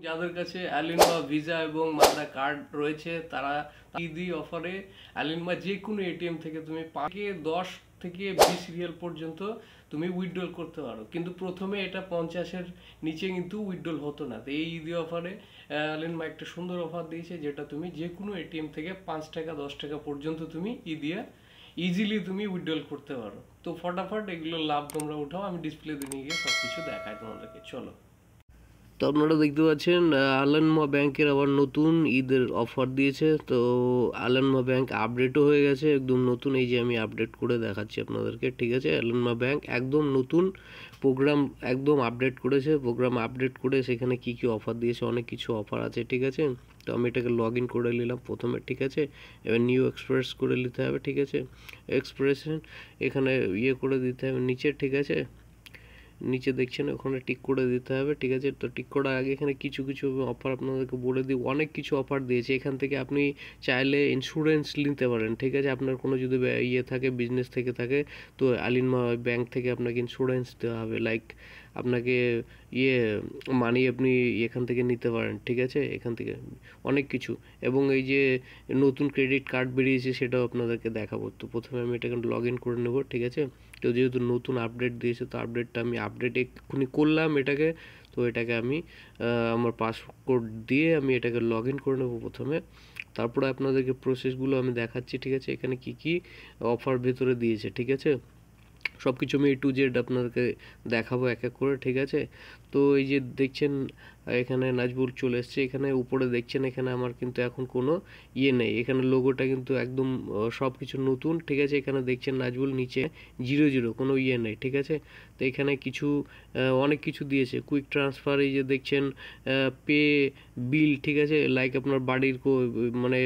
যাদের কাছে অ্যালিনমা ভিসা এবং মাদা কার্ড রয়েছে তারা ঈদি অফারে অ্যালিনমা যে কোনো এটিএম থেকে তুমি 5 থেকে 10 থেকে 20 রিয়াল পর্যন্ত তুমি উইথড্রল করতে পারো, কিন্তু প্রথমে এটা 50-এর নিচে কিন্তু উইথড্রল হতো না। তো এই ঈদি অফারে অ্যালিনমা একটা সুন্দর অফার দিয়েছে, যেটা তুমি যে কোনো এটিএম থেকে 5 টাকা 10 টাকা পর্যন্ত তুমি ইজিলি তুমি উইথড্রল করতে পারো। তো ফটাফট এগুলো লাভ তোমরা উঠাও, আমি ডিসপ্লেতে নিয়ে গিয়ে সব কিছু দেখাই তোমাদেরকে, চলো। তো আপনারা দেখতে পাচ্ছেন আলানমা ব্যাংকের আবার নতুন ঈদের অফার দিয়েছে। তো আলানমা ব্যাংক আপডেটও হয়ে গেছে, একদম নতুন। এই যে আমি আপডেট করে দেখাচ্ছি আপনাদেরকে, ঠিক আছে। আলানমা ব্যাংক একদম নতুন প্রোগ্রাম একদম আপডেট করেছে। প্রোগ্রাম আপডেট করে সেখানে কি কি অফার দিয়েছে, অনেক কিছু অফার আছে, ঠিক আছে। তো আমি এটাকে লগ ইন করে নিলাম প্রথমে, ঠিক আছে। এবার নিউ এক্সপ্রেস করে নিতে হবে, ঠিক আছে। এক্সপ্রেশন এখানে করে দিতে হবে নিচে, ঠিক আছে। নিচে দেখছেন ওখানে টিক করে দিতে হবে, ঠিক আছে। তো টিক করার আগে এখানে কিছু কিছু অফার আপনাদেরকে বলে দিই। অনেক কিছু অফার দিয়েছে এখান থেকে। আপনি চাইলে ইন্স্যুরেন্স নিতে পারেন, ঠিক আছে। আপনার কোনো যদি থাকে, বিজনেস থেকে থাকে, তো আলিনমা ব্যাংক থেকে আপনাকে ইন্স্যুরেন্স দেওয়া হবে। লাইক আপনাকে মানি আপনি এখান থেকে নিতে পারেন, ঠিক আছে। এখান থেকে অনেক কিছু। এবং এই যে নতুন ক্রেডিট কার্ড বেরিয়েছে সেটাও আপনাদেরকে দেখাবো। তো প্রথমে আমি এটাকে লগ ইন করে নেব, ঠিক আছে। তো যেহেতু নতুন আপডেট দিয়েছে, তো আপডেটটা আমি এক্ষুনি করলাম এটাকে। তো এটাকে আমি আমার পাসওয়ার্ড দিয়ে আমি এটাকে লগ ইন করে নেব প্রথমে। তারপরে আপনাদেরকে প্রসেসগুলো আমি দেখাচ্ছি, ঠিক আছে। এখানে কি কি অফার ভেতরে দিয়েছে, ঠিক আছে। সব কিছু আমি A to Z আপনাদেরকে দেখাবো এক এক করে, ঠিক আছে। তো এই যে দেখছেন এখানে নাজবুল চলে এসছে। এখানে উপরে দেখছেন এখানে আমার কিন্তু এখন কোনো নেই। এখানে লোগোটা কিন্তু একদম সব কিছু নতুন, ঠিক আছে। এখানে দেখছেন নাজবুল, নিচে 00 কোনো নেই, ঠিক আছে। তো এখানে কিছু অনেক কিছু দিয়েছে। কুইক ট্রান্সফার, এই যে দেখছেন পে বিল, ঠিক আছে। লাইক আপনার বাড়ির মানে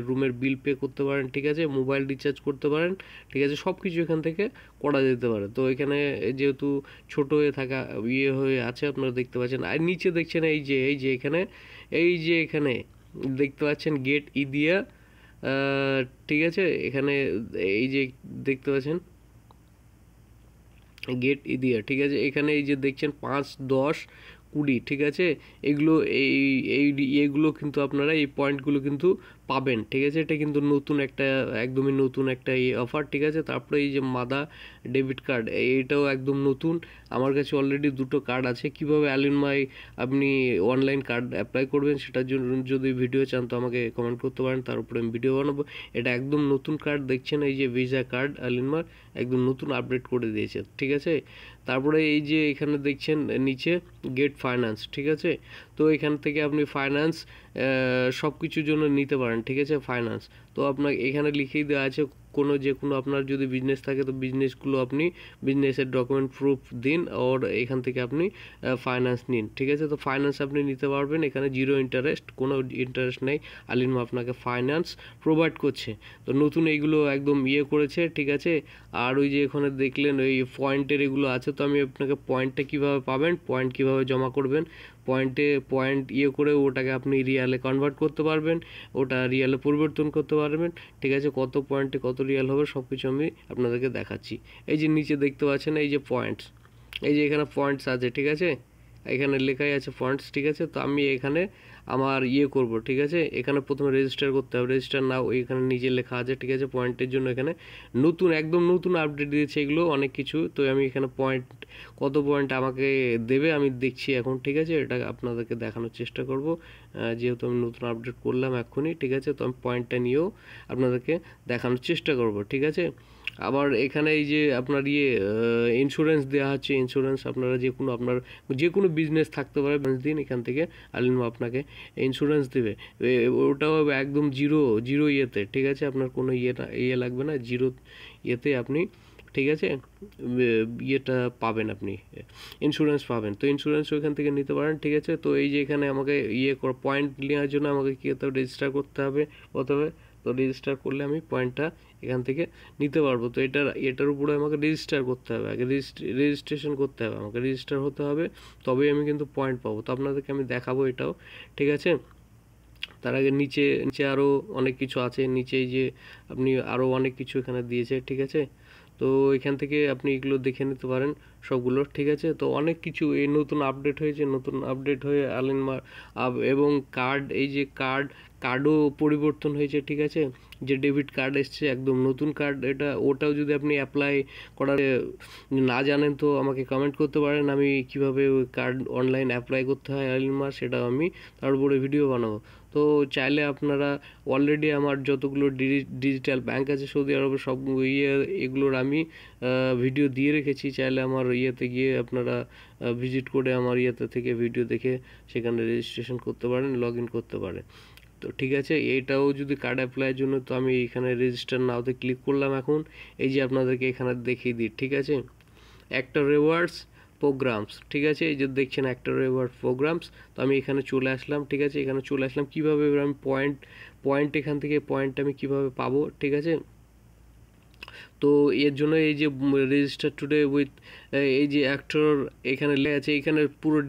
রুমের বিল পে করতে পারেন, ঠিক আছে। মোবাইল রিচার্জ করতে পারেন, ঠিক আছে। সব কিছু এখান থেকে করা যেতে পারে। তো এখানে যেহেতু ছোট হয়ে থাকা হয়ে আছে আপনারা দেখতে পাচ্ছেন। আর নিচে দেখছেন এখানে দেখতে পাচ্ছেন গেট ইদিয়া, ঠিক আছে। এখানে এই যে দেখতে পাচ্ছেন গেট ইদিয়া, ঠিক আছে। এখানে এই যে দেখছেন 5, 10, 20, ঠিক আছে। এগুলো এগুলো কিন্তু আপনারা এই পয়েন্টগুলো কিন্তু পাবেন, ঠিক আছে। এটা কিন্তু নতুন একটা, একদমই নতুন একটা অফার, ঠিক আছে। তারপরে এই যে মাদা ডেবিট কার্ড, এইটাও একদম নতুন। আমার কাছে অলরেডি 2টো কার্ড আছে। কীভাবে অ্যালিনমাই আপনি অনলাইন কার্ড অ্যাপ্লাই করবেন সেটার জন্য যদি ভিডিও চান তো আমাকে কমেন্ট করতে পারেন, তার উপরে আমি ভিডিও বানাবো। এটা একদম নতুন কার্ড দেখছেন, এই যে ভিসা কার্ড অ্যালিনমার একদম নতুন আপডেট করে দিয়েছে, ঠিক আছে। তারপরে এই যে এখানে দেখছেন নিচে গেট ফাইন্যান্স, ঠিক আছে। তো এখান থেকে আপনি ফাইন্যান্স সব কিছুর জন্য নিতে পারেন, ঠিক আছে। ফাইন্যান্স তো আপনার এখানে লিখেই দেওয়া আছে, যে কোনো আপনার যদি বিজনেস থাকে তো বিজনেসগুলো আপনি বিজনেসের ডকুমেন্ট প্রুফ দিন, আর এখান থেকে আপনি ফাইন্যান্স নিন, ঠিক আছে। তো ফাইন্যান্স আপনি নিতে পারবেন, এখানে 0 ইন্টারেস্ট, কোনো ইন্টারেস্ট নেই। আলিনমা আপনাকে ফাইন্যান্স প্রোভাইড করছে। তো নতুন এইগুলো একদম করেছে, ঠিক আছে। আর ওই যে এখানে দেখলেন ওই পয়েন্টের এগুলো আছে। তো আমি আপনাকে পয়েন্টটা কীভাবে পাবেন, পয়েন্ট কীভাবে জমা করবেন, পয়েন্ট করে ওটাকে আপনি রিয়ালে কনভার্ট করতে পারবেন, ওটা রিয়ালে পরিবর্তন করতে পারবেন, ঠিক আছে। কত পয়েন্টে কত রিয়াল হবে সব কিছু আমি আপনাদেরকে দেখাচ্ছি। এই যে নিচে দেখতে পাচ্ছেন এই যে পয়েন্টস, এই যে এখানে পয়েন্টস আছে, ঠিক আছে। এখানে লেখাই আছে পয়েন্টস, ঠিক আছে। তো আমি এখানে আমার করব, ঠিক আছে। এখানে প্রথমে রেজিস্টার করতে হবে, রেজিস্টার নাও এখানে নিজে লেখা আছে, ঠিক আছে। পয়েন্টের জন্য এখানে নতুন একদম নতুন আপডেট দিয়েছে এগুলো অনেক কিছু। তো আমি এখানে কত পয়েন্ট আমাকে দেবে আমি দেখছি এখন, ঠিক আছে। এটা আপনাদেরকে দেখানোর চেষ্টা করব, যেহেতু আমি নতুন আপডেট করলাম এক্ষুনি, ঠিক আছে। তো আমি পয়েন্টটা নিয়েও আপনাদেরকে দেখানোর চেষ্টা করব, ঠিক আছে। আবার এখানে এই যে আপনার ইন্স্যুরেন্স দেওয়া হচ্ছে। ইন্স্যুরেন্স আপনারা যে কোনো বিজনেস থাকতে পারে, দিন এখান থেকে আলিনমা আপনাকে ইন্স্যুরেন্স দেবে। ওটাও একদম জিরো ঠিক আছে। আপনার কোনো লাগবে না, জিরো আপনি, ঠিক আছে, পাবেন, আপনি ইন্স্যুরেন্স পাবেন। তো ইন্স্যুরেন্স ওইখান থেকে নিতে পারেন, ঠিক আছে। তো এই যে এখানে আমাকে পয়েন্ট নেওয়ার জন্য আমাকে কী করতে হবে, রেজিস্টার করতে হবে প্রথমে। তো রেজিস্টার করলে আমি পয়েন্টটা এখান থেকে নিতে পারবো। তো এটার উপরে আমাকে রেজিস্টার করতে হবে, আগে রেজিস্ট্রেশন করতে হবে, আমাকে রেজিস্টার হতে হবে, তবেই আমি কিন্তু পয়েন্ট পাবো। তো আপনাদেরকে আমি দেখাবো এটাও, ঠিক আছে। তার আগে নিচে আরও অনেক কিছু আছে। নিচে এই যে আপনি আরও অনেক কিছু এখানে দিয়েছে, ঠিক আছে। তো এখান থেকে আপনি এগুলো দেখে নিতে পারেন সবগুলো, ঠিক আছে। তো অনেক কিছু এই নতুন আপডেট হয়েছে, নতুন আপডেট হয়ে এবং কার্ড, এই যে কার্ডও পরিবর্তন হয়েছে, ঠিক আছে। যে ডেবিট কার্ড এসছে একদম নতুন কার্ড, ওটাও যদি আপনি অ্যাপ্লাই করার না জানেন তো আমাকে কমেন্ট করতে পারেন, আমি কিভাবে ওই কার্ড অনলাইন অ্যাপ্লাই করতে হয় আলিনমার, সেটাও আমি তার উপরে ভিডিও বানাবো। তো চাইলে আপনারা অলরেডি আমার যতগুলো ডিজিটাল ব্যাংক আছে সৌদি আরবে সব এগুলোর আমি ভিডিও দিয়ে রেখেছি। চাইলে আমার ইয়েতে গিয়ে আপনারা ভিজিট করে আমার ইয়েতে থেকে ভিডিও দেখে সেখানে রেজিস্ট্রেশন করতে পারেন, লগ ইন করতে পারেন। তো ঠিক আছে, এইটাও যদি কার্ড অ্যাপ্লাইয়ের জন্য, তো আমি এখানে রেজিস্টার নাওতে ক্লিক করলাম। এখন এই যে আপনাদেরকে এখানে দেখিয়ে দিই, ঠিক আছে, একটা রিওয়ার্ডস প্রোগ্রামস, ঠিক আছে, এই যে দেখছেন একটা রিওয়ার্ড প্রোগ্রামস। তো আমি এখানে চলে আসলাম, ঠিক আছে, এখানে চলে আসলাম। কীভাবে এবার আমি পয়েন্ট এখান থেকে পয়েন্ট আমি কিভাবে পাবো, ঠিক আছে। তো এর জন্য এই যে রেজিস্টার টুডে উইথ এই যে অ্যাক্টর এখানে লেখা আছে, এখানে পুরো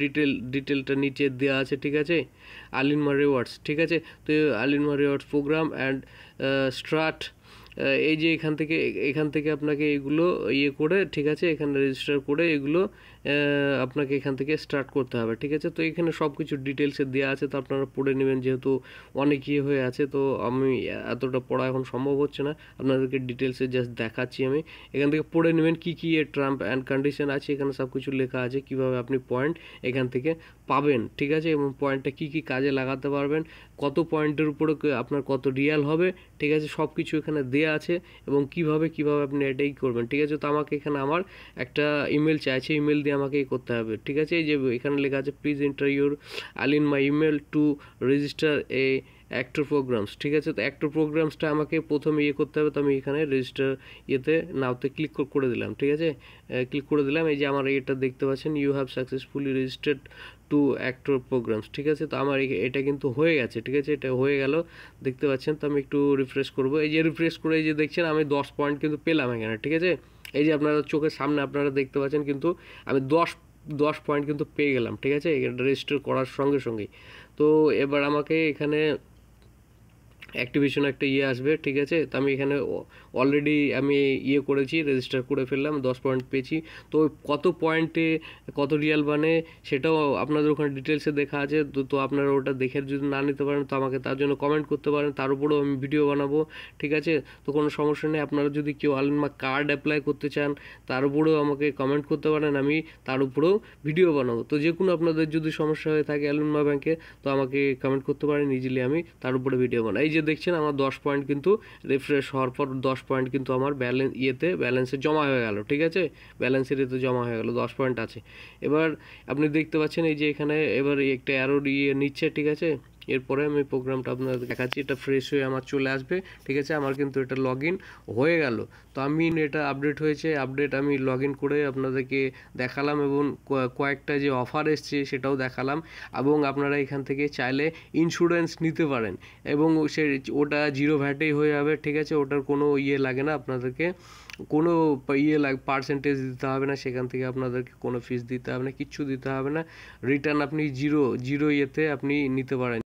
ডিটেলটা নিচে দেওয়া আছে, ঠিক আছে। আলিনমার রিওয়ার্ডস, ঠিক আছে। তো আলিনমার রিওয়ার্ডস প্রোগ্রাম অ্যান্ড স্ট্রাট, এই যে এখান থেকে আপনাকে এগুলো ইয়ে করে, ঠিক আছে, এখানে রেজিস্টার করে এগুলো আপনাকে এখান থেকে স্টার্ট করতে হবে, ঠিক আছে। তো এখানে সব কিছু ডিটেলসে দেওয়া আছে, তো আপনারা পড়ে নেবেন, যেহেতু অনেক ইয়ে হয়ে আছে, তো আমি এতটা পড়া এখন সম্ভব হচ্ছে না, আপনাদেরকে ডিটেলসে জাস্ট দেখাচ্ছি আমি। এখান থেকে পড়ে নেবেন কী কী এর টার্ম অ্যান্ড কন্ডিশন আছে, এখানে সব কিছু লেখা আছে কীভাবে আপনি পয়েন্ট এখান থেকে পাবেন, ঠিক আছে, এবং পয়েন্টটা কী কী কাজে লাগাতে পারবেন, কত পয়েন্টের উপরে আপনার কত রিয়াল হবে, ঠিক আছে, সব কিছু এখানে দেওয়া আছে, এবং কিভাবে আপনি এটাই করবেন, ঠিক আছে। তো আমাকে এখানে আমার একটা ইমেল চাইছে, ইমেল দিয়ে আমাকে এই করতে হবে, ঠিক আছে। এই যে এখানে লেখা আছে প্লিজ এন্টার ইউর আলিন my email to register a actor programs, ঠিক আছে। তো অ্যাক্টর প্রোগ্রামসটা আমাকে প্রথমে ইয়ে করতে হবে, তো আমি এখানে রেজিস্টার ইয়েতে নাওতে ক্লিক করে দিলাম, ঠিক আছে, ক্লিক করে দিলাম। এই যে আমার এটা দেখতে পাচ্ছেন, you have successfully registered to actor programs, ঠিক আছে। তো আমার এটা কিন্তু হয়ে গেছে, ঠিক আছে, এটা হয়ে গেল দেখতে পাচ্ছেন। তো আমি একটু রিফ্রেশ করব, এই যে রিফ্রেশ করে এই যে দেখছেন আমি 10 পয়েন্ট কিন্তু পেলাম এখানে, ঠিক আছে। এই যে আপনারা চোখের সামনে আপনারা দেখতে পাচ্ছেন, কিন্তু আমি 10 পয়েন্ট কিন্তু পেয়ে গেলাম, ঠিক আছে, এটা রেজিস্টার করার সঙ্গে সঙ্গেই। তো এবার আমাকে এখানে অ্যাক্টিভেশন একটা ইয়ে আসবে, ঠিক আছে। তো আমি এখানে অলরেডি আমি ইয়ে করেছি, রেজিস্টার করে ফেললাম, 10 পয়েন্ট পেয়েছি। তো কত পয়েন্টে কত রিয়াল বানে সেটাও আপনাদের ওখানে ডিটেলসে দেখা আছে। তো আপনারা ওটা দেখে যদি না নিতে পারেন, তো আমাকে তার জন্য কমেন্ট করতে পারেন, তার উপরেও আমি ভিডিও বানাবো, ঠিক আছে। তো কোনো সমস্যা নেই, আপনারা যদি কেউ আলিনমা কার্ড অ্যাপ্লাই করতে চান তার উপরেও আমাকে কমেন্ট করতে পারেন, আমি তার উপরেও ভিডিও বানাবো। তো যে কোনো আপনাদের যদি সমস্যা হয়ে থাকে আলিনমা ব্যাংকে, তো আমাকে কমেন্ট করতে পারেন, ইজিলি আমি তার উপরে ভিডিও বানাই। এই যে দেখছেন আমার 10 পয়েন্ট কিন্তু রিফ্রেশ হওয়ার পর 10 পয়েন্ট কিন্তু আমার ব্যালেন্সে জমা হয়ে গেল, ঠিক আছে, ব্যালেন্সের এতে জমা হয়ে গেল, 10 পয়েন্ট আছে। এবার আপনি দেখতে পাচ্ছেন এই যে এখানে এবার একটা অ্যারো ইয়ে নিচ্ছে, ঠিক আছে। এরপরে আমি প্রোগ্রামটা আপনাদের দেখাচ্ছি, এটা ফ্রেশ হয়ে আমার চলে আসবে, ঠিক আছে। আমার কিন্তু এটা লগ ইন হয়ে গেল। তো আমি এটা আপডেট হয়েছে, আমি লগ ইন করে আপনাদেরকে দেখালাম, এবং কয়েকটা যে অফার এসছে সেটাও দেখালাম। এবং আপনারা এখান থেকে চাইলে ইন্স্যুরেন্স নিতে পারেন, এবং ওটা জিরো ভ্যাটেই হয়ে যাবে, ঠিক আছে। ওটার কোনো ইয়ে লাগে না, আপনাদেরকে কোনো পার্সেন্টেজ দিতে হবে না, সেখান থেকে আপনাদেরকে কোনো ফিস দিতে হবে না, কিচ্ছু দিতে হবে না। রিটার্ন আপনি জিরো ইয়েতে আপনি নিতে পারেন।